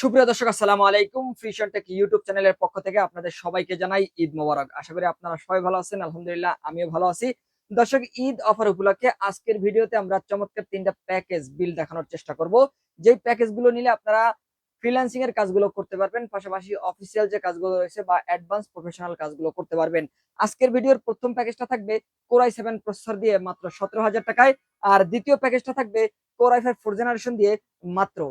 সুপ্রিয় দর্শক, আসসালামু আলাইকুম। ফ্রিশন টেক ইউটিউব চ্যানেলের পক্ষ থেকে আপনাদের সবাইকে জানাই ঈদ মোবারক। আশা করি আপনারা সবাই ভালো আছেন। আলহামদুলিল্লাহ, আমিও ভালো আছি। দর্শক, ঈদ অফার উপলক্ষে আজকের ভিডিওতে আমরা চমৎকার 3টা প্যাকেজ বিল দেখানোর চেষ্টা করব। যেই প্যাকেজগুলো নিলে আপনারা ফ্রিল্যান্সিং এর কাজগুলো করতে পারবেন, পাশাপাশি অফিসিয়াল যে কাজগুলো রয়েছে বা অ্যাডভান্স প্রফেশনাল কাজগুলো করতে পারবেন। আজকের ভিডিওর প্রথম প্যাকেজটা থাকবে কোর i7 প্রসেসর দিয়ে মাত্র 17,000 টাকায়। আর দ্বিতীয় প্যাকেজটা থাকবে কোর i5 4th জেনারেশন দিয়ে মাত্র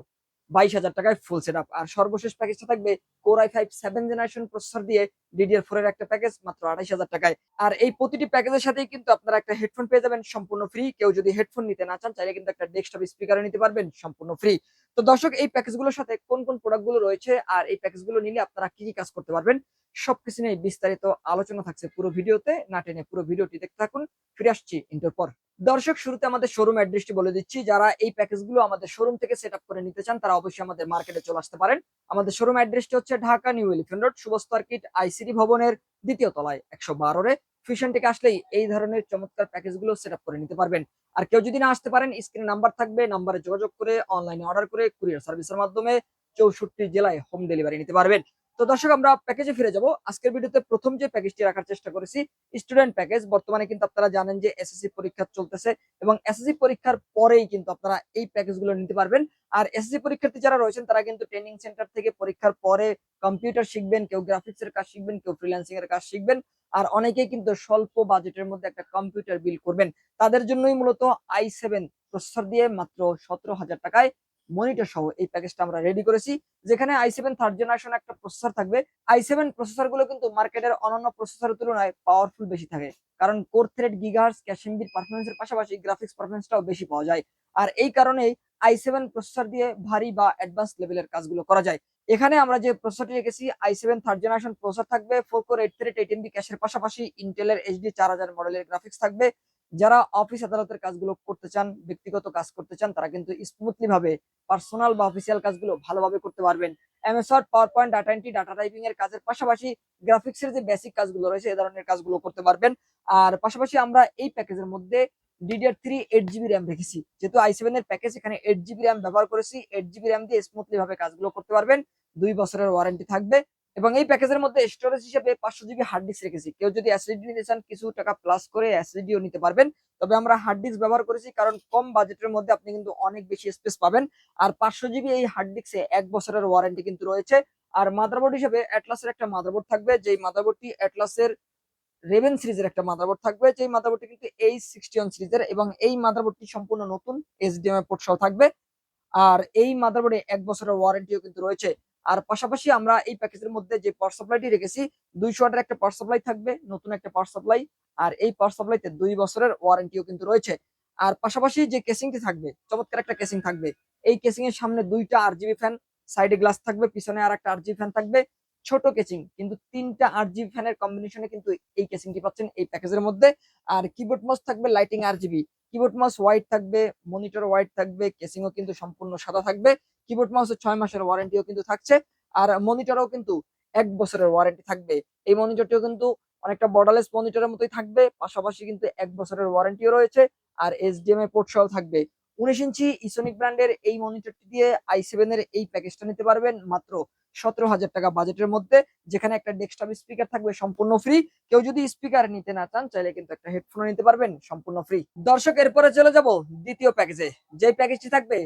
22,000 টাকায় ফুল সেট আপ। আর সর্বশেষ প্যাকেজটা থাকবে core i5 7th generation processor দিয়ে DDR4 এর একটা প্যাকেজ মাত্র 28,000 টাকায়। আর এই প্রতিটি প্যাকেজের সাথেই কিন্তু আপনারা একটা হেডফোন পেয়ে যাবেন সম্পূর্ণ ফ্রি। কেউ যদি হেডফোন নিতে না চান, চাইলে কিন্তু একটা ডেস্কটপ স্পিকারও নিতে পারবেন সম্পূর্ণ ফ্রি। তো দর্শক, এই প্যাকেজগুলোর সাথে কোন কোন প্রোডাক্টগুলো রয়েছে আর এই প্যাকেজগুলো নিলে আপনারা কি কি কাজ করতে পারবেন, সবকিছু নিয়ে বিস্তারিত আলোচনা থাকছে পুরো ভিডিওতে। না টেনে পুরো ভিডিওটি দেখতে থাকুন। ফিরে আসছি ইন্টার পর। দর্শক, শুরুতে আমাদের শোরুম অ্যাড্রেসটি বলে দিচ্ছি। যারা এই প্যাকেজগুলো আমাদের শোরুম থেকে সেট আপ করে নিতে চান, তারা অবশ্যই আমাদের মার্কেটে চলে আসতে পারেন। আমাদের শোরুম অ্যাড্রেসটি হচ্ছে ঢাকা নিউ এলিফ্যান্ট রোড, শুভ সার্কিট আইসিডি ভবনের দ্বিতীয় তলায় 112 ফিশন থেকে আসলেই এই ধরনের চমৎকার প্যাকেজগুলো সেট আপ করে নিতে পারবেন। আর কেউ যদি না আসতে পারেন, স্ক্রিনে নাম্বার থাকবে, নাম্বারে যোগাযোগ করে অনলাইনে অর্ডার করে কুরিয়ার সার্ভিসের মাধ্যমে 64 জেলায় হোম ডেলিভারি নিতে পারবেন। তো দর্শক, আমরা প্যাকেজে ফিরে যাব। আজকের ভিডিওতে প্রথম যে প্যাকেজটি রাখার চেষ্টা করেছি, স্টুডেন্ট প্যাকেজ। বর্তমানে কিন্তু আপনারা জানেন যে এসএসসি পরীক্ষা চলতেছে এবং এসএসসি পরীক্ষার পরেই কিন্তু আপনারা এই প্যাকেজগুলো নিতে পারবেন। আর এসএসসি পরীক্ষার্থী যারা রয়েছেন, তারা কিন্তু ট্রেনিং সেন্টার থেকে পরীক্ষার পরে কম্পিউটার শিখবেন, কেউ গ্রাফিক্স এর কাজ শিখবেন, কেউ ফ্রিল্যান্সিং এর কাজ শিখবেন। আর অনেকেই কিন্তু স্বল্প বাজেটের মধ্যে একটা কম্পিউটার বিল করবেন। তাদের জন্যই মূলত i7 প্রসেসর দিয়ে মাত্র 17,000 টাকায় মনিটর সহ এই প্যাকেজটা আমরা রেডি করেছি। যেখানে i7 থার্ড জেনারেশন একটা প্রসেসর থাকবে। i7 প্রসেসর গুলো কিন্তু মার্কেটের অন্যান্য প্রসেসরের তুলনায় পাওয়ারফুল বেশি থাকে, কারণ কোর থ্রেড, গিগাহার্টজ, ক্যাশে পারফরমেন্সের পাশাপাশি গ্রাফিক্স পারফরমেন্সটাও বেশি পাওয়া যায়। আর এই কারণেই i7 প্রসেসর দিয়ে ভারী বা অ্যাডভান্স লেভেলের কাজগুলো করা যায়। এখানে আমরা যে প্রসেসরটি রেখেছি, i7 থার্ড জেনারেশন প্রসেসর থাকবে, 4 কোর 8 থ্রেড 8 MB ক্যাশের পাশাপাশি ইন্টেলের এইচডি 4000 মডেলের গ্রাফিক্স থাকবে। যারা অফিস আদালতের কাজগুলো করতে চান, ব্যক্তিগত কাজ করতে চান, তারা কিন্তু স্মুথলি ভাবে পার্সোনাল বা অফিসিয়াল কাজগুলো ভালোভাবে করতে পারবেন। MS Word, PowerPoint, data entry, data typing এর কাজের পাশাপাশি গ্রাফিক্সের যে বেসিক কাজগুলো রয়েছে, এই ধরনের কাজগুলো করতে পারবেন। আর পাশাপাশি আমরা এই প্যাকেজের মধ্যে DDR3 8 GB র্যাম রেখেছি। যেহেতু i7 এর প্যাকেজ, এখানে 8 GB র্যাম ব্যবহার করেছি। 8 GB র্যাম দিয়ে স্মুথলি ভাবে কাজগুলো করতে পারবেন। 2 বছরের ওয়ারেন্টি থাকবে। এবং এই প্যাকেজের মধ্যে স্টোরেজ হিসেবে 500 GB হার্ড ডিস্ক রেখেছি। কেউ যদি এসএসডি নিতে চান, কিছু টাকা প্লাস করে এসএসডিও নিতে পারবেন। তবে আমরা হার্ড ডিস্ক ব্যবহার করেছি, কারণ কম বাজেটের মধ্যে আপনি কিন্তু অনেক বেশি স্পেস পাবেন। আর 500 GB এই হার্ড ডিস্কে 1 বছরের ওয়ারেন্টি কিন্তু রয়েছে। আর মাদারবোর্ড হিসেবে অ্যাটলাসের একটা মাদারবোর্ড থাকবে, যেই মাদারবোর্ডটি অ্যাটলাসের রেভেন সিরিজের একটা মাদারবোর্ড থাকবে। যেই মাদারবোর্ডটি কিন্তু H61 সিরিজের, এবং এই মাদারবোর্ডটি সম্পূর্ণ নতুন, এইচডিএমআই পোর্ট সহ থাকবে। আর এই মাদারবোর্ডে 1 বছরের ওয়ারেন্টিও কিন্তু রয়েছে। আর পাশাপাশি আমরা এই প্যাকেজের মধ্যে যে পাওয়ার সাপ্লাইটি রেখেছি, 200 ওয়াটের একটা পাওয়ার সাপ্লাই থাকবে, নতুন একটা পাওয়ার সাপ্লাই। আর এই পাওয়ার সাপ্লাইতে 2 বছরের ওয়ারেন্টিও কিন্তু রয়েছে। আর পাশাপাশি যে কেসিংটি থাকবে, চমৎকার একটা কেসিং থাকবে। এই কেসিং এর সামনে 2টা আরজিবি ফ্যান, সাইডে গ্লাস থাকবে, পিছনে আর একটা আরজিবি ফ্যান থাকবে। ছোট কেসিং, কিন্তু 3টা আরজিবি ফ্যানের কম্বিনেশনে কিন্তু এই কেসিংটি পাচ্ছেন এই প্যাকেজের মধ্যে। আর কিবোর্ড মাউস থাকবে lighting RGB. Keyboard mouse white থাকবে, মনিটর হোয়াইট থাকবে, কেসিংও কিন্তু সম্পূর্ণ সাদা থাকবে। কিবোর্ড মাউসের 6 মাসের ওয়ারেন্টিও কিন্তু থাকছে। আর মনিটরও কিন্তু 1 বছরের ওয়ারেন্টি থাকবে। এই মনিটরটিও কিন্তু অনেকটা বর্ডারলেস মনিটরের মতোই থাকবে, পাশাপাশি কিন্তু 1 বছরের ওয়ারেন্টিও রয়েছে। আর এইচডিএমআই পোর্ট সহ থাকবে। 19 ইঞ্চি ইসোনিক ব্র্যান্ডের এই মনিটরটি দিয়ে i7 এর এই প্যাকেজটা নিতে পারবেন মাত্র 17,000 টাকা বাজেটের মধ্যে, যেখানে একটা ডেস্কটপ স্পিকার থাকবে সম্পূর্ণ ফ্রি। কেউ যদি স্পিকার নিতে না চান, চাইলে কিন্তু একটা হেডফোন নিতে পারবেন সম্পূর্ণ ফ্রি। দর্শক, এরপরে চলে যাব দ্বিতীয় প্যাকেজে। যে প্যাকেজটি থাকবে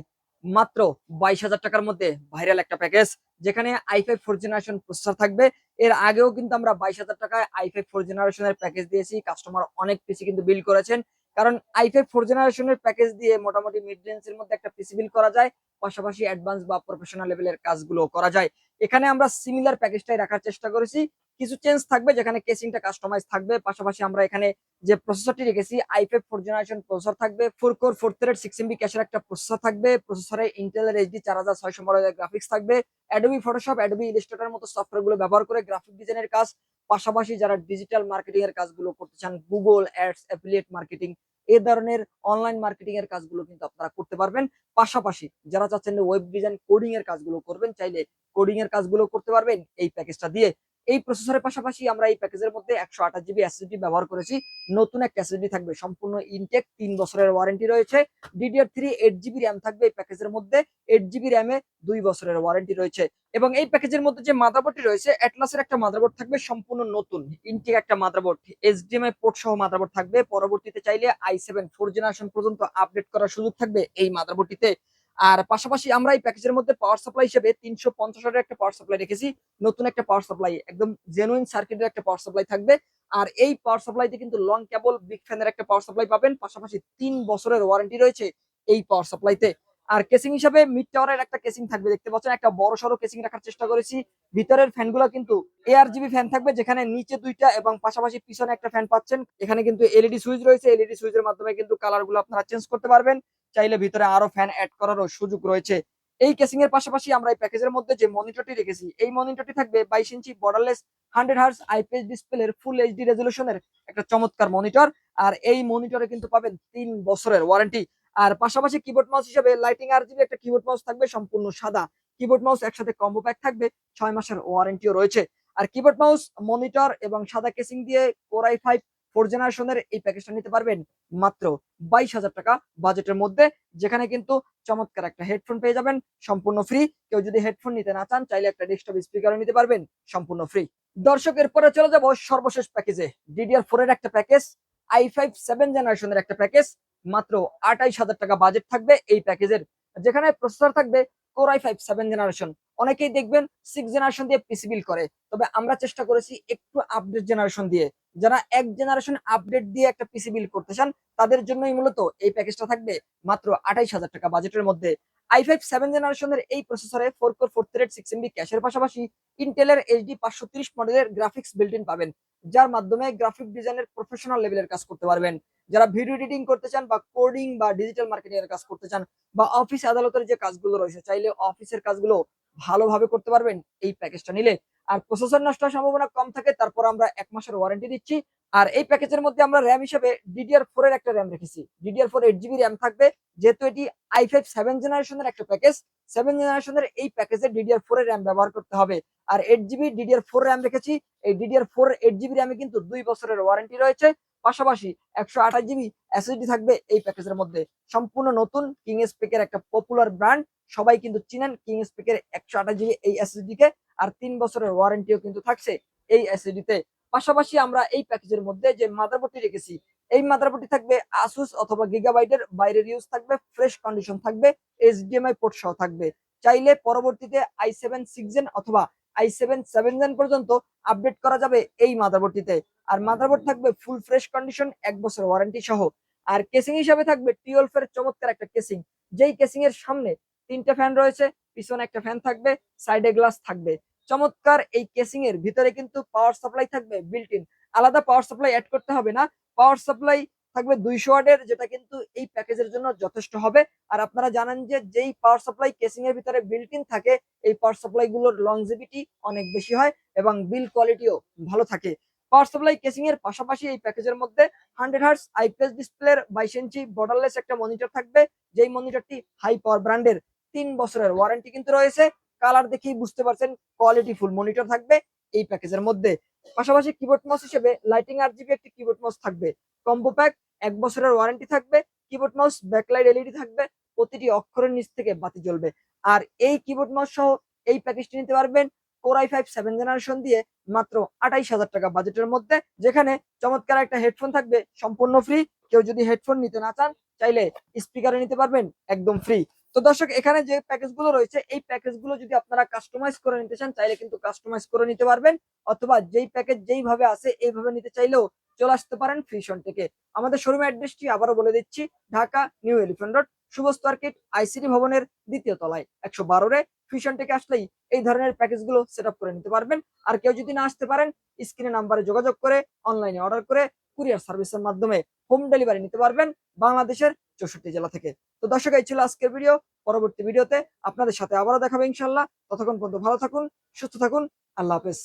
মাত্র 22,000 টাকার মধ্যে, ভাইরাল একটা প্যাকেজ, যেখানে i5 4th জেনারেশন প্রসেসর থাকবে। এর আগেও কিন্তু আমরা 22,000 টাকায় i5 4th জেনারেশনের প্যাকেজ দিয়েছি। কাস্টমার অনেক পিসি কিন্তু বিল করেছেন, কারণ i5 4th জেনারেশনের প্যাকেজ দিয়ে মোটামুটি মিড রেঞ্জের মধ্যে একটা পিসি বিল করা যায়, পাশাপাশি অ্যাডভান্স বা প্রফেশনাল লেভেলের কাজগুলো করা যায়। এখানে আমরা সিমিলার প্যাকেজটাই রাখার চেষ্টা করেছি। কিছু চেঞ্জ থাকবে, যেখানে কেসিংটা কাস্টমাইজ থাকবে। পাশাপাশি আমরা এখানে যে প্রসেসরটি রেখেছি, i5 4th জেনারেশন প্রসেসর থাকবে, 4 কোর 4 থ্রেড 6 MB ক্যাশের একটা প্রসেসর থাকবে। প্রসেসরে ইন্টেলের এইচডি 4600 মডেলের গ্রাফিক্স থাকবে। অ্যাডোবি ফটোশপ, অ্যাডোবি ইলাস্ট্রেটর মতো সফটওয়্যার গুলো ব্যবহার করে গ্রাফিক ডিজাইনের কাজ, পাশাপাশি যারা ডিজিটাল মার্কেটিং এর কাজগুলো করতে চান, গুগল অ্যাডস, অ্যাফিলিয়েট মার্কেটিং, এই ধরনের অনলাইন মার্কেটিং এর কাজগুলো কিন্তু আপনারা করতে পারবেন। পাশাপাশি যারা চাচ্ছেন ওয়েব ডিজাইন, কোডিং এর কাজগুলো করবেন, চাইলে কোডিং এর কাজগুলো করতে পারবেন এই প্যাকেজটা দিয়ে। এই প্রসেসরের পাশাপাশি আমরা এই প্যাকেজের মধ্যে 128 জিবি এসএসডি ব্যবহার করেছি। নতুন একটা এসএসডি থাকবে, সম্পূর্ণ ইনটেক, 3 বছরের ওয়ারেন্টি রয়েছে। DDR3 8 জিবি র্যাম থাকবে এই প্যাকেজের মধ্যে, 8 জিবি র্যামে 2 বছরের ওয়ারেন্টি রয়েছে। এবং এই প্যাকেজের মধ্যে যে মাদারবোর্ডটি রয়েছে, অ্যাটলাসের একটা মাদারবোর্ড থাকবে, সম্পূর্ণ নতুন ইনটেক একটা মাদারবোর্ড, HDMI পোর্ট সহ মাদারবোর্ড থাকবে। পরবর্তীতে চাইলে i7 4 জেনারেশন পর্যন্ত আপডেট করার সুযোগ থাকবে এই মাদারবোর্ডটিতে। আর পাশাপাশি আমরা এই প্যাকেজের মধ্যে পাওয়ার সাপ্লাই হিসেবে 350 ওয়াটের একটা পাওয়ার সাপ্লাই রেখেছি। নতুন একটা পাওয়ার সাপ্লাই, একদম জেনুইন সার্কিটের একটা পাওয়ার সাপ্লাই থাকবে। আর এই পাওয়ার সাপ্লাইতে কিন্তু লং কেবল বিগ ফ্যানের একটা পাওয়ার সাপ্লাই পাবেন, পাশাপাশি 3 বছরের ওয়ারেন্টি রয়েছে এই পাওয়ার সাপ্লাইতে। আর কেসিং হিসাবে মিড টাওয়ারের একটা কেসিং থাকবে, দেখতে পাচ্ছেন একটা বড় সড়ো কেসিং রাখার চেষ্টা করেছি। ভিতরের ফ্যানগুলো কিন্তু ARGB ফ্যান থাকবে, যেখানে নিচে 2টা এবং পাশাপাশি পিছনে একটা ফ্যান পাচ্ছেন। এখানে কিন্তু এলইডি সুইচ রয়েছে, এলইডি সুইচের মাধ্যমে কিন্তু কালার গুলো আপনারা চেঞ্জ করতে পারবেন। চাইলে ভিতরে আরো ফ্যান অ্যাড করারও সুযোগ রয়েছে। এই কেসিং এর পাশাপাশি আমরা এই প্যাকেজের মধ্যে যে মনিটরটি রেখেছি, এই মনিটরটি থাকবে 22 ইঞ্চি বর্ডারলেস 100 হার্জ আইপিএস ডিসপ্লের ফুল এইচডি রেজলিউশনের একটা চমৎকার মনিটর। আর এই মনিটরে কিন্তু পাবেন 3 বছরের ওয়ারেন্টি। আর পাশাপাশি কিবোর্ড মাউস হিসেবে লাইটিং আরজিবি একটা কিবোর্ড মাউস থাকবে, সম্পূর্ণ সাদা কিবোর্ড মাউস একসাথে কম্বো প্যাক থাকবে, 6 মাসের ওয়ারেন্টিও রয়েছে। আর কিবোর্ড মাউস, মনিটর এবং সাদা কেসিং দিয়ে Core i5 4 জেনারেশনের এই প্যাকেজটা নিতে পারবেন মাত্র 22,000 টাকা বাজেটের মধ্যে, যেখানে কিন্তু চমৎকার একটা হেডফোন পেয়ে যাবেন সম্পূর্ণ ফ্রি। কেউ যদি হেডফোন নিতে না চান, চাইলে একটা ডেস্কটপ স্পিকারও নিতে পারবেন সম্পূর্ণ ফ্রি। দর্শক, এরপরে চলে যাব সর্বশেষ প্যাকেজে, DDR4 এর একটা প্যাকেজ, i5 7 জেনারেশনের একটা প্যাকেজ। মাত্র 28,000 টাকা বাজেট থাকবে এই প্যাকেজের, যেখানে প্রসেসর থাকবে Core i5 7 জেনারেশন। অনেকেই দেখবেন 6 জেনারেশন দিয়ে পিসি বিল্ড করে, তবে আমরা চেষ্টা করেছি একটু আপডেট জেনারেশন দিয়ে। যারা 1 জেনারেশন আপডেট দিয়ে একটা পিসি বিল্ড করতে চান, তাদের জন্যই মূলত এই প্যাকেজটা থাকবে মাত্র 28,000 টাকা বাজেটের মধ্যে। i5 7 জেনারেশনের এই প্রসেসরে 4 কোর 4 থ্রেড 6 MB ক্যাশের পাশাপাশি ইন্টেলের HD 530 মডেলের গ্রাফিক্স বিল্ট ইন পাবেন, যার মাধ্যমে গ্রাফিক ডিজাইনের প্রফেশনাল লেভেলের কাজ করতে পারবেন। যারা ভিডিও এডিটিং করতে চান বা কোডিং বা ডিজিটাল মার্কেটিং এর কাজ করতে চান, বা অফিস আদালতের যে কাজগুলো রয়েছে, চাইলে অফিসের কাজগুলো ভালোভাবে করতে পারবেন এই প্যাকেজটা নিলে। আর প্রসেসর নষ্ট হওয়ার সম্ভাবনা কম থাকে, তারপর আমরা 1 মাসের ওয়ারেন্টি দিচ্ছি। আর এই প্যাকেজের মধ্যে আমরা র্যাম হিসেবে DDR4 এর একটা র্যাম রেখেছি, DDR4 8 জিবি র্যাম থাকবে। যেহেতু এটি i5 7 জেনারেশনের একটা প্যাকেজ, 7 জেনারেশনের এই প্যাকেজে DDR4 এর র্যাম ব্যবহার করতে হবে। আর 8 জিবি DDR4 র্যাম রেখেছি। এই DDR4 8 জিবি র্যামে কিন্তু 2 বছরের ওয়ারেন্টি রয়েছে, পাশাপাশি 128 জিবি এসএসডি থাকবে এই প্যাকেজের মধ্যে। সম্পূর্ণ নতুন কিং স্পেকের একটা পপুলার ব্র্যান্ড, সবাই কিন্তু চিনেন কিং স্পেকের 128 জিবি এই এসএসডি কে। আর 3 বছরের ওয়ারেন্টিও কিন্তু থাকছে এই এসএসডি তে। পাশাপাশি আমরা এই প্যাকেজের মধ্যে যে মাদারবোর্ডটি রেখেছি, এই মাদারবোর্ডটি থাকবে আসুস অথবা গিগাবাইটের, বাইরের ইউজ থাকবে, ফ্রেশ কন্ডিশন থাকবে, HDMI পোর্ট সহ থাকবে। চাইলে পরবর্তীতে i7 6 জেন অথবা i7 7 জেন পর্যন্ত আপডেট করা যাবে এই মাদারবোর্ডটিতে। আর মাদারবোর্ড থাকবে ফুল ফ্রেশ কন্ডিশন, 1 বছর ওয়ারেন্টি সহ। আর কেসিং হিসাবে থাকবে 12 এর চমৎকার একটা কেসিং, যেই কেসিং এর সামনে 3টে ফ্যান রয়েছে, পিছনে একটা ফ্যান থাকবে, সাইডে গ্লাস থাকবে। চমৎকার এই কেসিং এর ভিতরে কিন্তু পাওয়ার সাপ্লাই থাকবে বিল্ট ইন, আলাদা পাওয়ার সাপ্লাই অ্যাড করতে হবে না। পাওয়ার সাপ্লাই থাকবে 200 ওয়াটের, যেটা কিন্তু এই প্যাকেজের জন্য যথেষ্ট হবে। আর আপনারা জানেন যে যেই পাওয়ার সাপ্লাই কেসিং এর ভিতরে বিল্ট ইন থাকে, এই পাওয়ার সাপ্লাই গুলোর লংজিভিটি অনেক বেশি হয় এবং বিল কোয়ালিটিও ভালো থাকে। পাওয়ার সাপ্লাই কেসিং এর পাশাপাশি এই প্যাকেজের মধ্যে 100 হার্টজ আইপিএস ডিসপ্লের 22 ইঞ্চি বর্ডারলেস একটা মনিটর থাকবে, যেই মনিটরটি হাই পাওয়ার ব্র্যান্ডের। 3 বছরের ওয়ারেন্টি কিন্তু রয়েছে, কালার দেখেই বুঝতে পারছেন কোয়ালিটি ফুল মনিটর থাকবে এই প্যাকেজের মধ্যে। পাশাপাশি কিবোর্ড মাউস হিসেবে লাইটিং আরজিবি একটি কিবোর্ড মাউস থাকবে, কম্বো প্যাক, 1 বছরের ওয়ারেন্টি থাকবে। কিবোর্ড মাউস ব্যাকলাইট এলইডি থাকবে, প্রতিটি অক্ষরের নিচ থেকে বাতি জ্বলবে। আর এই কিবোর্ড মাউস সহ এই প্যাকেজটি নিতে পারবেন Core i5 7 জেনারেশন দিয়ে মাত্র 28,000 টাকা বাজেটের মধ্যে, যেখানে চমৎকার একটা হেডফোন থাকবে সম্পূর্ণ ফ্রি। কেউ যদি হেডফোন নিতে না চান, চাইলে স্পিকারে নিতে পারবেন একদম ফ্রি। তো দর্শক, এখানে যে প্যাকেজগুলো রয়েছে, এই প্যাকেজগুলো যদি আপনারা কাস্টমাইজ করে নিতে চান, চাইলে কিন্তু কাস্টমাইজ করে নিতে পারবেন, অথবা যেই প্যাকেজ যেইভাবে আছে এইভাবে নিতে চাইলেও চলে আসতে পারেন ফ্রিশন থেকে। আমাদের শোরুম অ্যাড্রেসটি আবারও বলে দিচ্ছি, Dhaka New Elephant Road, Shuvastu market, ICD ভবনের 2য় তলায় 112 রে ফ্রিশন থেকে আসলেই এই ধরনের প্যাকেজগুলো সেট আপ করে নিতে পারবেন। আর কেউ যদি না আসতে পারেন, স্ক্রিনে নাম্বারে যোগাযোগ করে অনলাইনে অর্ডার করে কুরিয়ার সার্ভিসের মাধ্যমে হোম ডেলিভারি নিতে পারবেন বাংলাদেশের 64 জেলা থেকে। তো দর্শক, এই ছিল আজকের ভিডিও। পরবর্তী ভিডিওতে আপনাদের সাথে আবারও দেখাবে ইনশাল্লাহ। ততক্ষণ পর্যন্ত ভালো থাকুন, সুস্থ থাকুন, আল্লাহ হাফেজ।